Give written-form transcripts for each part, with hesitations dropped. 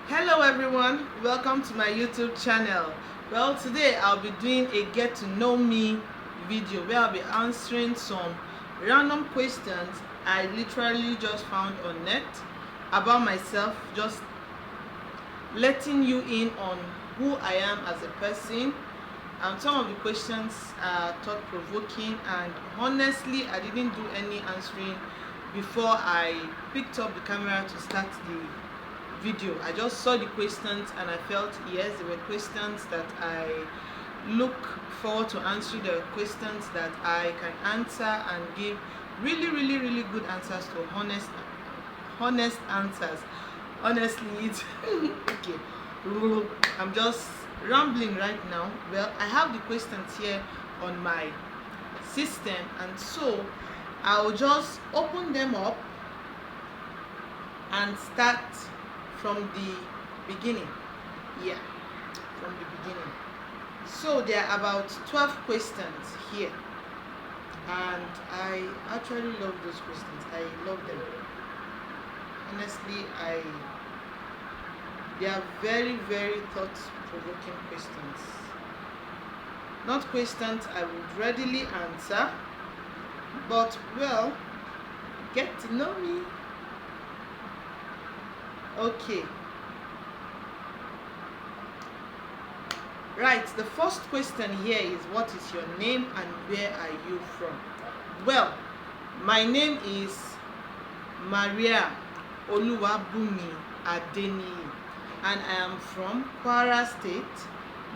Hello everyone, welcome to my YouTube channel. Well, today I'll be doing a get to know me video where I'll be answering some random questions I literally just found on net about myself, just letting you in on who I am as a person. Some of the questions are thought-provoking, and honestly I didn't do any answering before I picked up the camera to start the video. I just saw the questions and I felt yes, they were questions that I look forward to answering. The questions that I can answer and give really good answers to, honest answers. Honestly, it's okay. I'm just rambling right now. Well, I have the questions here on my system, and so I'll just open them up and start from the beginning. Yeah, from the beginning. So there are about 12 questions here, and I actually love those questions. I love them. Honestly, they are very thought-provoking questions. Not questions I would readily answer, but well, get to know me. Okay. Right, the first question here is, what is your name and where are you from? Well, my name is Maria Oluwabumi Adeniyi, and I am from Kwara State,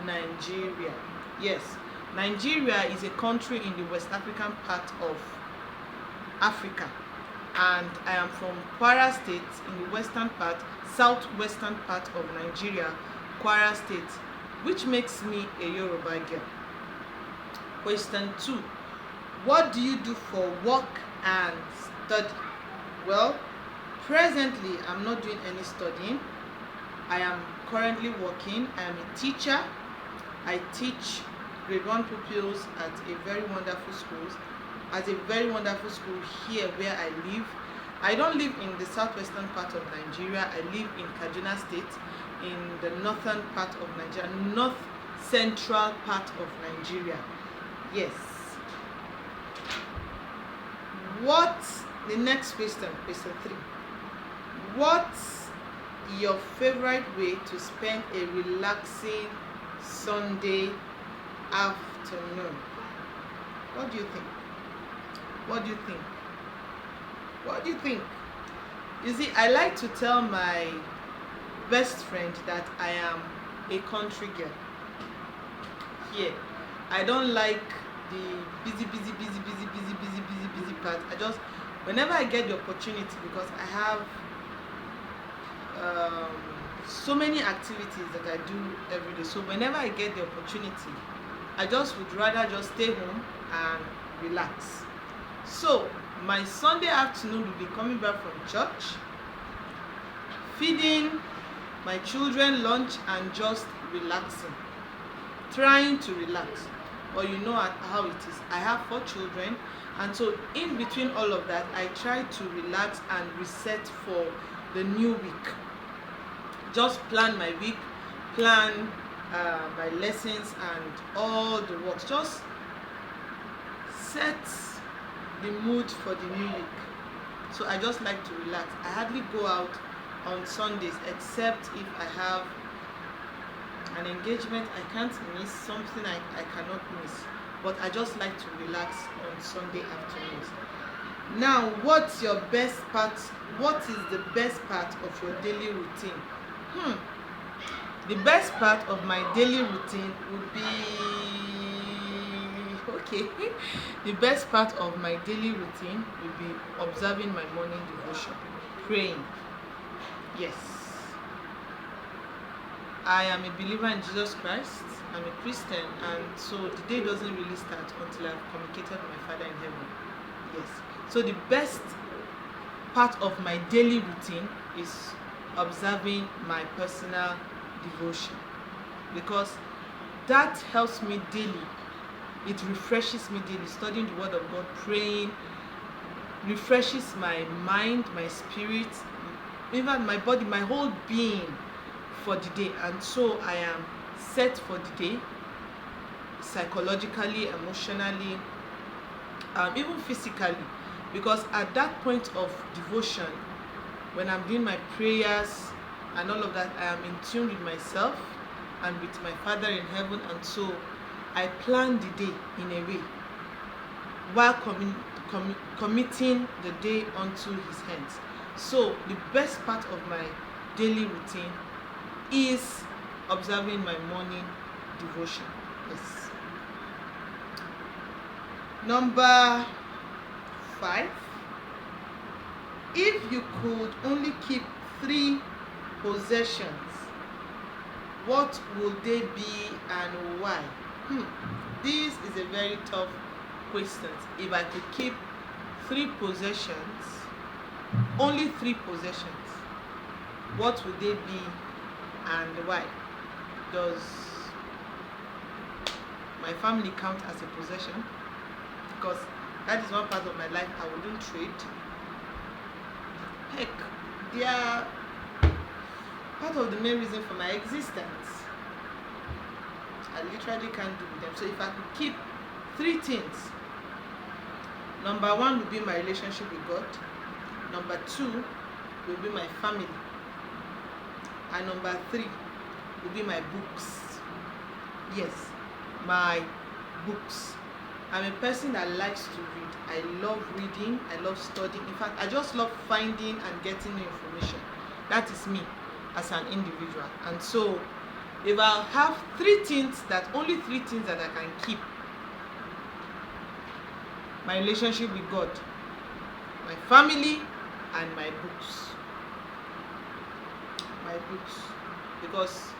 Nigeria. Yes, Nigeria is a country in the West African part of Africa, and I am from Kwara State in the western part, southwestern part of Nigeria, Kwara State, which makes me a Yoruba girl. Question 2. What do you do for work and study? Well, presently I'm not doing any studying. I am currently working. I am a teacher. I teach grade 1 pupils at a very wonderful school here where I live. I don't live in the southwestern part of Nigeria. I live in Kaduna State, in the northern part of Nigeria, north central part of Nigeria. Yes. The next question 3. What's your favorite way to spend a relaxing Sunday afternoon? What do you think? What do you think? What do you think? You see, I like to tell my best friend that I am a country girl. Here, I don't like the busy part. Whenever I get the opportunity, because I have so many activities that I do every day. So whenever I get the opportunity, I just would rather just stay home and relax. So my Sunday afternoon will be coming back from church, feeding my children lunch and just relaxing, trying to relax. But you know how it is. I have 4 children, and so in between all of that, I try to relax and reset for the new week. Just plan my week, plan my lessons and all the works. Just set the mood for the new week. So I just like to relax. I hardly go out on Sundays except if I have an engagement I can't miss, something I cannot miss. But I just like to relax on Sunday afternoons. Now, what is the best part of your daily routine? The best part of my daily routine would be the best part of my daily routine will be observing my morning devotion, praying. Yes, I am a believer in Jesus Christ. I'm a Christian, and so the day doesn't really start until I've communicated with my Father in heaven. Yes, so the best part of my daily routine is observing my personal devotion, because that helps me daily. It refreshes me daily. Studying the word of God, praying, refreshes my mind, my spirit, even my body, my whole being. for the day, and so I am set for the day, psychologically, emotionally, even physically, because at that point of devotion, when I'm doing my prayers and all of that, I am in tune with myself and with my Father in heaven, and so I plan the day in a way while committing the day unto his hands. So the best part of my daily routine is observing my morning devotion. Yes. Number 5, if you could only keep 3 possessions, what would they be and why? This is a very tough question. If I could keep 3 possessions, only 3 possessions, what would they be and why? Does my family count as a possession? Because that is one part of my life I wouldn't trade. Heck, they are part of the main reason for my existence. I literally can't do with them. So if I could keep 3 things, number 1 would be my relationship with God. Number 2 will be my family. And number 3 will be my books. Yes, my books. I'm a person that likes to read. I love reading. I love studying. In fact, I just love finding and getting new information. That is me as an individual. And so if I have 3 things, only 3 things that I can keep: my relationship with God, my family, and my books. My books. Because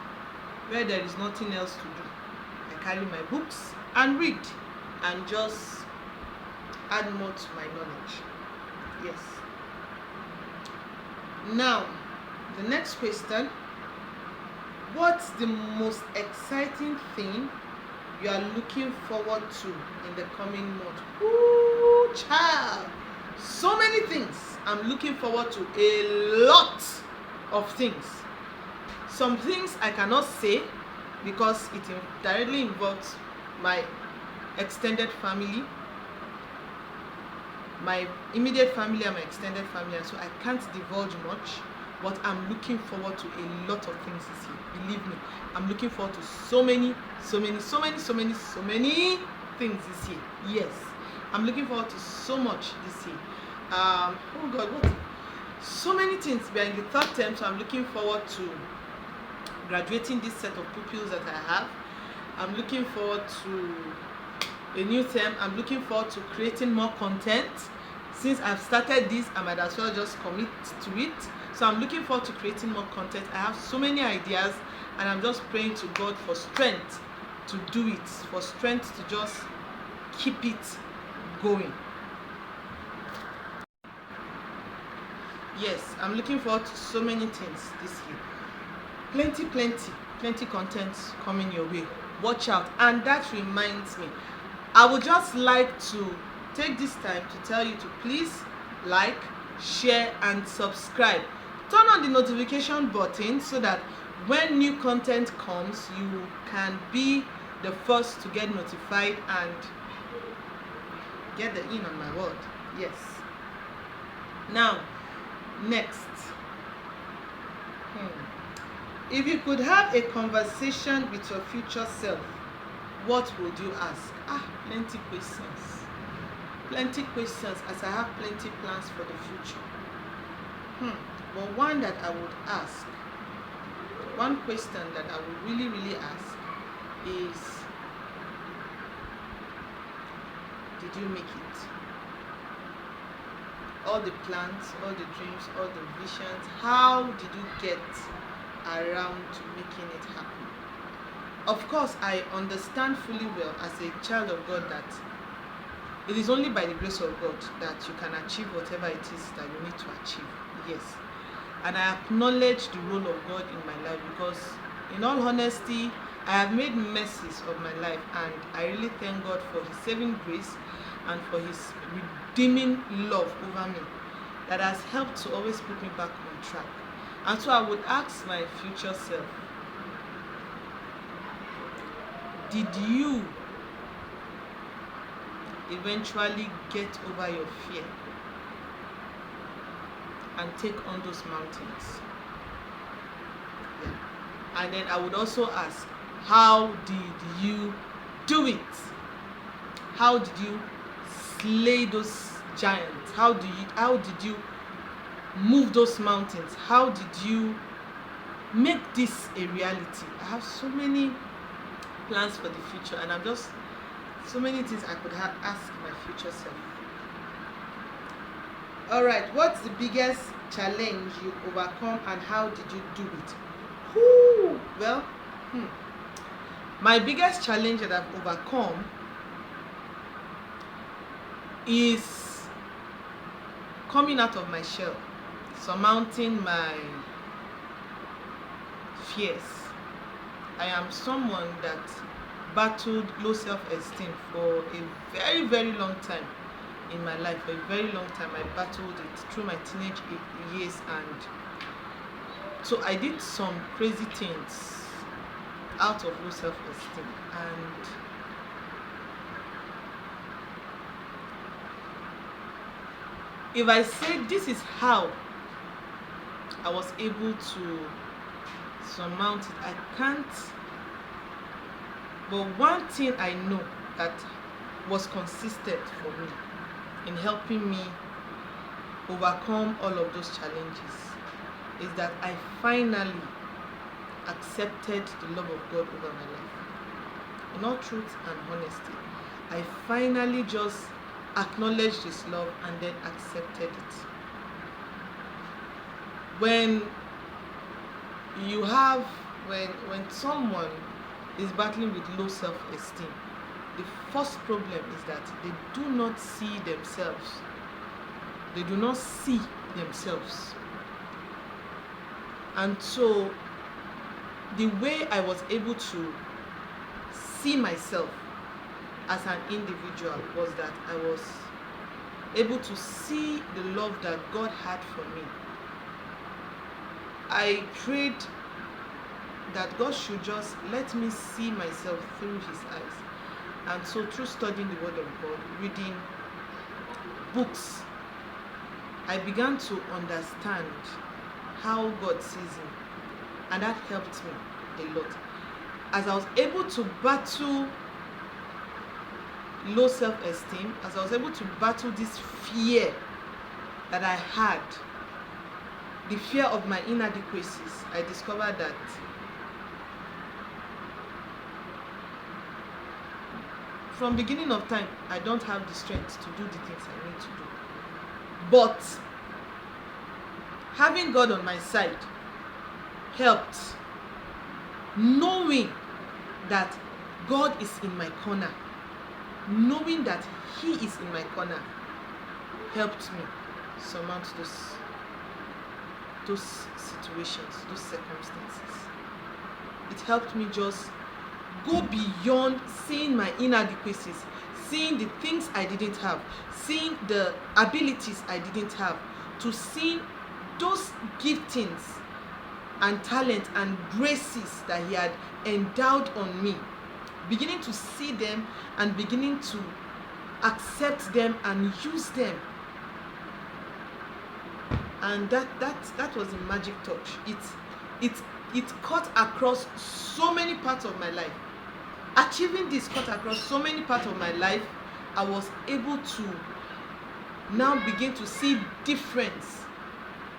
where there is nothing else to do, I carry my books and read and just add more to my knowledge. Yes. Now, the next question: what's the most exciting thing you are looking forward to in the coming month? Ooh, child! So many things. I'm looking forward to a lot of things. Some things I cannot say because it directly involves my extended family, my immediate family and my extended family, and so I can't divulge much. But I'm looking forward to a lot of things this year. Believe me, I'm looking forward to so many things this year. Yes, I'm looking forward to so much this year. Oh God, what? So many things. We are in the 3rd term, so I'm looking forward to graduating this set of pupils that I have. I'm looking forward to a new term. I'm looking forward to creating more content. Since I've started this, I might as well just commit to it. So I'm looking forward to creating more content. I have so many ideas, and I'm just praying to God for strength to do it, for strength to just keep it going. Yes, I'm looking forward to so many things this year. Plenty content coming your way. Watch out. And that reminds me, I would just like to take this time to tell you to please like, share, and subscribe. Turn on the notification button so that when new content comes, you can be the first to get notified and get the in on my word. Yes. Now, next. If you could have a conversation with your future self, what would you ask? Plenty questions, as I have plenty plans for the future. But one that I would ask, one question that I would really ask is, did you make it? All the plans, all the dreams, all the visions, how did you get around to making it happen? Of course, I understand fully well as a child of God that it is only by the grace of God that you can achieve whatever it is that you need to achieve. Yes. And I acknowledge the role of God in my life because, in all honesty, I have made messes of my life, and I really thank God for His saving grace and for His redeeming love over me that has helped to always put me back on track. And so I would ask my future self, did you eventually get over your fear and take on those mountains? Yeah. And then I would also ask, how did you do it? How did you slay those giants? How did you move those mountains? How did you make this a reality? I have so many plans for the future, and I'm just so many things I could ask my future self. All right, what's the biggest challenge you overcome, and how did you do it? Well, my biggest challenge that I've overcome is coming out of my shell, surmounting my fears. I am someone that battled low self-esteem for a very, very long time in my life. For a very long time, I battled it through my teenage years, and so I did some crazy things out of low self-esteem. And if I say this is how I was able to surmount it, I can't. But one thing I know that was consistent for me in helping me overcome all of those challenges is that I finally accepted the love of God over my life. In all truth and honesty, I finally just acknowledged His love and then accepted it. When someone is battling with low self-esteem, the first problem is that they do not see themselves. They do not see themselves. And so the way I was able to see myself as an individual was that I was able to see the love that God had for me. I prayed that God should just let me see myself through His eyes. And so through studying the Word of God, reading books, I began to understand how God sees me, and that helped me a lot. As I was able to battle low self-esteem, as I was able to battle this fear that I had, the fear of my inadequacies, I discovered that from beginning of time, I don't have the strength to do the things I need to do. But having God on my side helped. Knowing that God is in my corner, knowing that He is in my corner, helped me surmount those situations, those circumstances. It helped me just go beyond seeing my inadequacies, seeing the things I didn't have, seeing the abilities I didn't have, to seeing those giftings and talent and graces that He had endowed on me, beginning to see them and beginning to accept them and use them. And that was a magic touch. It cut across so many parts of my life. Achieving this cut across so many parts of my life, I was able to now begin to see difference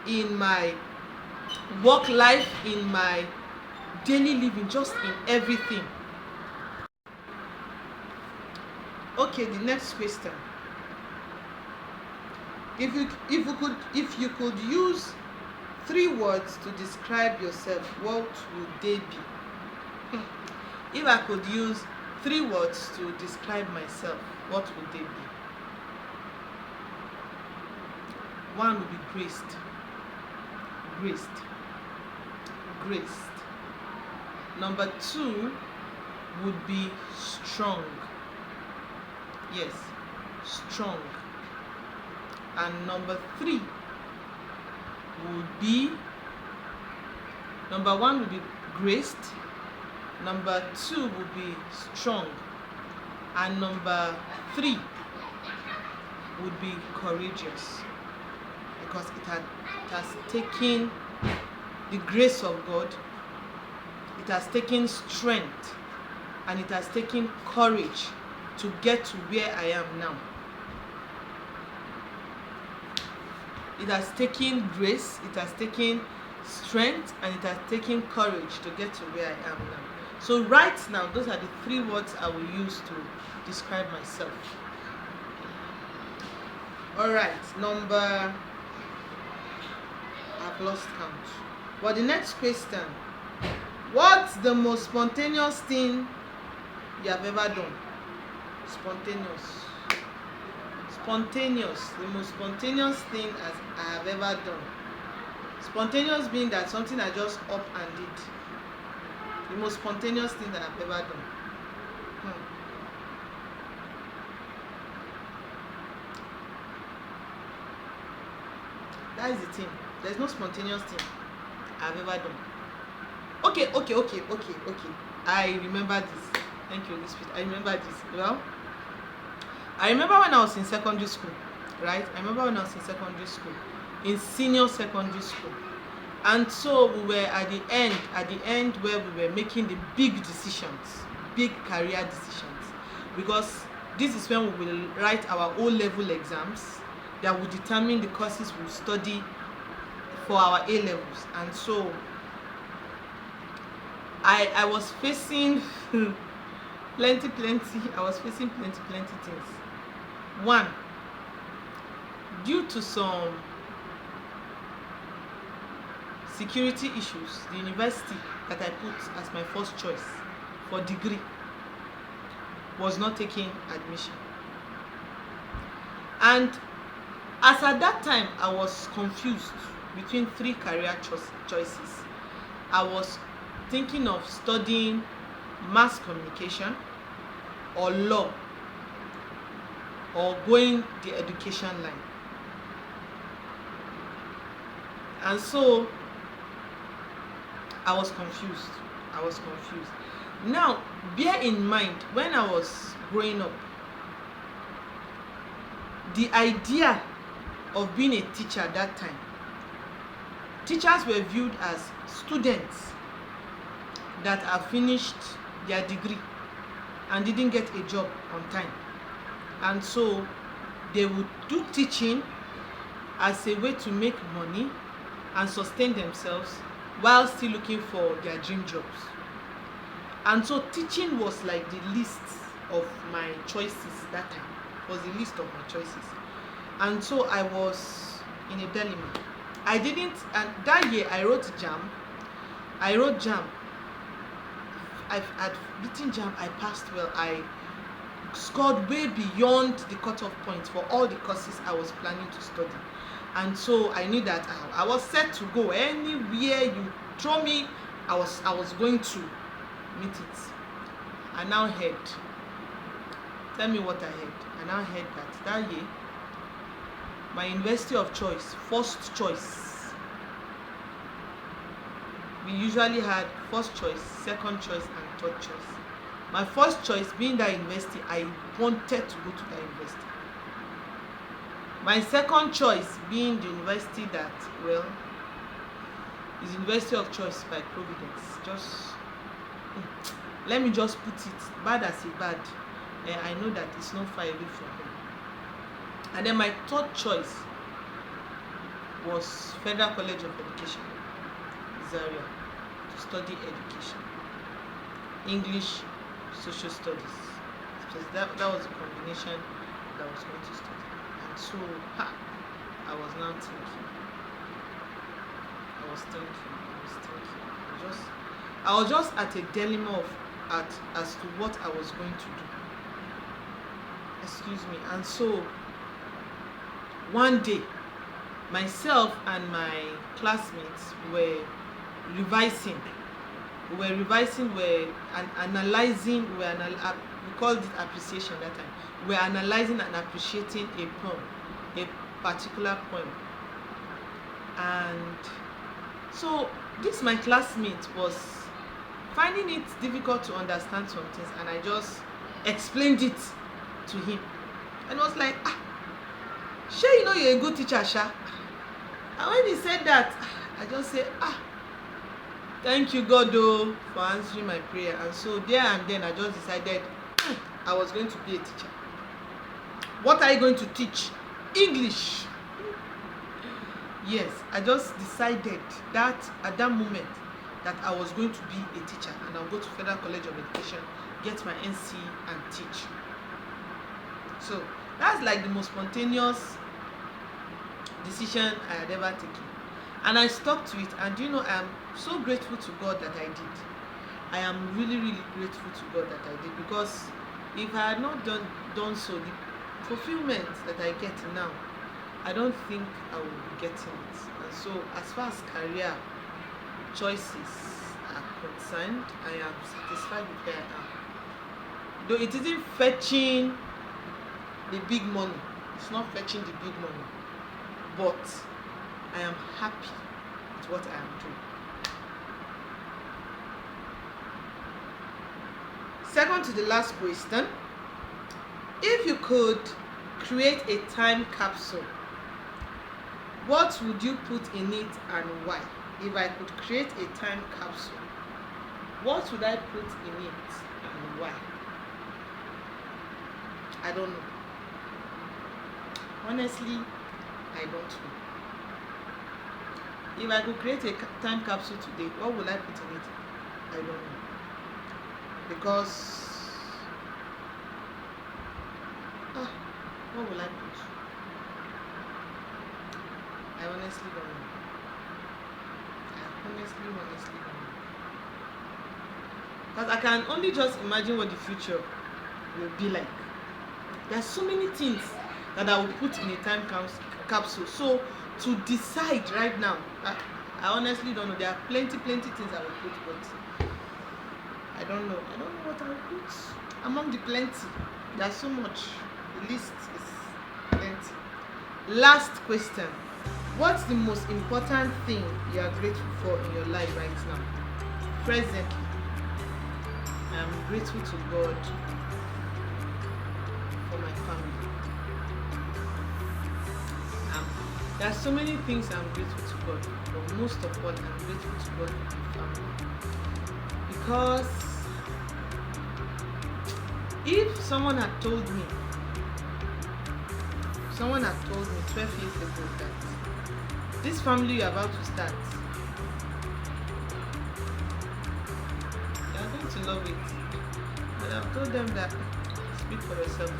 in my work life, in my daily living, just in everything. Okay, the next question. If you could use 3 words to describe yourself, what would they be? If I could use 3 words to describe myself, what would they be? 1 would be graced. Graced. Number 2 would be strong. Yes, strong. And number 3 would be Number 1 will be graced. Number 2 will be strong. And number 3 would be courageous, because it has taken the grace of God, it has taken strength, and it has taken courage to get to where I am now. It has taken grace, it has taken strength, and it has taken courage to get to where I am now. So right now, those are the 3 words I will use to describe myself. Alright, I've lost count. But the next question, what's the most spontaneous thing you have ever done? Spontaneous, the most spontaneous thing as I have ever done. Spontaneous being that something I just up and did. The most spontaneous thing that I've ever done. That is the thing. There's no spontaneous thing I've ever done. Okay. I remember this. Thank you, Holy Spirit. I remember this. Well, I remember when I was in secondary school, right? In senior secondary school. And so we were at the end where we were making the big decisions, big career decisions. Because this is when we will write our O-level exams that will determine the courses we'll study for our A-levels. And so I was facing plenty things. One, due to some security issues, the university that I put as my first choice for degree was not taking admission. And as at that time, I was confused between 3 career choices. I was thinking of studying mass communication or law or going the education line. And so I was confused. Now, bear in mind, when I was growing up, the idea of being a teacher at that time, teachers were viewed as students that have finished their degree and didn't get a job on time. And so they would do teaching as a way to make money and sustain themselves while still looking for their dream jobs. And so teaching was like the list of my choices that time. And so I was in a dilemma. And that year I wrote JAM. I'd beaten JAM, I passed well. I scored way beyond the cutoff point for all the courses I was planning to study. And so I knew that I was set to go. Anywhere you throw me, I was going to meet it. I now heard. Tell me what I heard. I now heard that year, my university of choice, first choice, we usually had first choice, second choice, and third choice. My first choice being that university, I wanted to go to that university. My second choice being the university that, well, is University of Choice by Providence. Let me just put it, bad as a bad. I know that it's not far away from home. And then my third choice was Federal College of Education, Zaria, to study education, English, social studies. Because that was the combination that I was going to study. And so I was now thinking. I was just at a dilemma as to what I was going to do. Excuse me. And so one day, myself and my classmates were revising. We called it appreciation that time. We were analyzing and appreciating a poem, a particular poem. And so this my classmate was finding it difficult to understand some things, and I just explained it to him, and was like, shey you know you're a good teacher sha. And when he said that, I just say, thank you God for answering my prayer. And so there and then I just decided I was going to be a teacher. What are you going to teach? English. Yes, I just decided that at that moment that I was going to be a teacher, and I'll go to Federal College of Education, get my NC and teach. So that's like the most spontaneous decision I had ever taken, and I stuck to it. And you know, I am so grateful to God that I did. I am really grateful to God that I did, because if I had not done so, the fulfillment that I get now, I don't think I would be getting it. And so as far as career choices are concerned, I am satisfied with where I am. Though it isn't fetching the big money, it's not fetching the big money, but I am happy with what I am doing. Second to the last question, if you could create a time capsule, what would you put in it and why? If I could create a time capsule, what would I put in it and why? I don't know. Honestly, I don't know. If I could create a time capsule today, what would I put in it? I don't know. Because what will I put? I honestly don't know. I honestly don't know. Because I can only just imagine what the future will be like. There are so many things that I will put in a time capsule. So to decide right now, I honestly don't know. There are plenty things I will put, but I don't know. I don't know what I will put. Among the plenty, there's so much. The list is plenty. Last question. What's the most important thing you are grateful for in your life right now? Presently, I am grateful to God for my family. There are so many things I'm grateful to God, but most of all, I'm grateful to God for my family. Because if someone had told me 12 years ago that this family you're about to start, you're going to love it, and I've told them that, speak for yourself.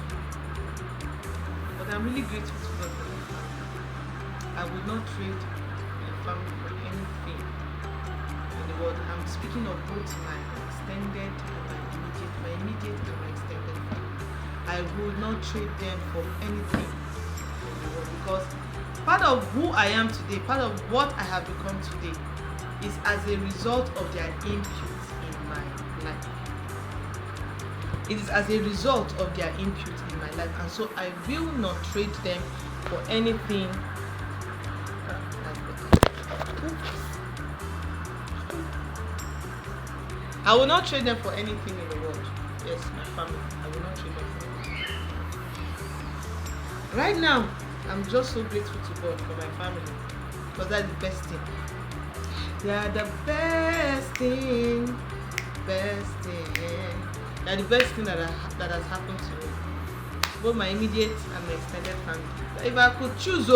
But I'm really grateful to God for my family. I would not trade my family for anything in the world. I'm speaking of both my extended and my immediate and my extended family. I would not trade them for anything in the world, because part of who I am today, part of what I have become today, is as a result of their input in my life. It is as a result of their input in my life, and so I will not trade them for anything. I will not trade them for anything in the world. Yes, my family. I will not trade them for anything. Right now, I'm just so grateful to God for my family, because that's the best thing. They are the best thing. They are the best thing that has happened to me. Both my immediate and my extended family. If I could choose,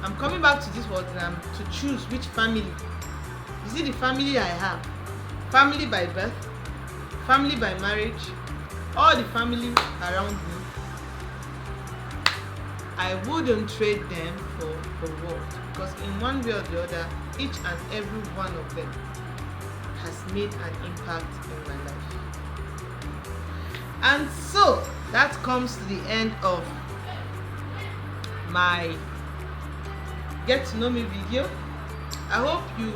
I'm coming back to this world, and I'm to choose which family. You see, the family I have, family by birth, family by marriage, all the family around me, I wouldn't trade them for the world, because in one way or the other, each and every one of them has made an impact in my life. And so that comes to the end of my get to know me video. I hope you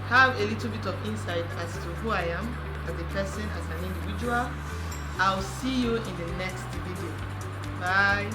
have a little bit of insight as to who I am as a person, as an individual. I'll see you in the next video. Bye.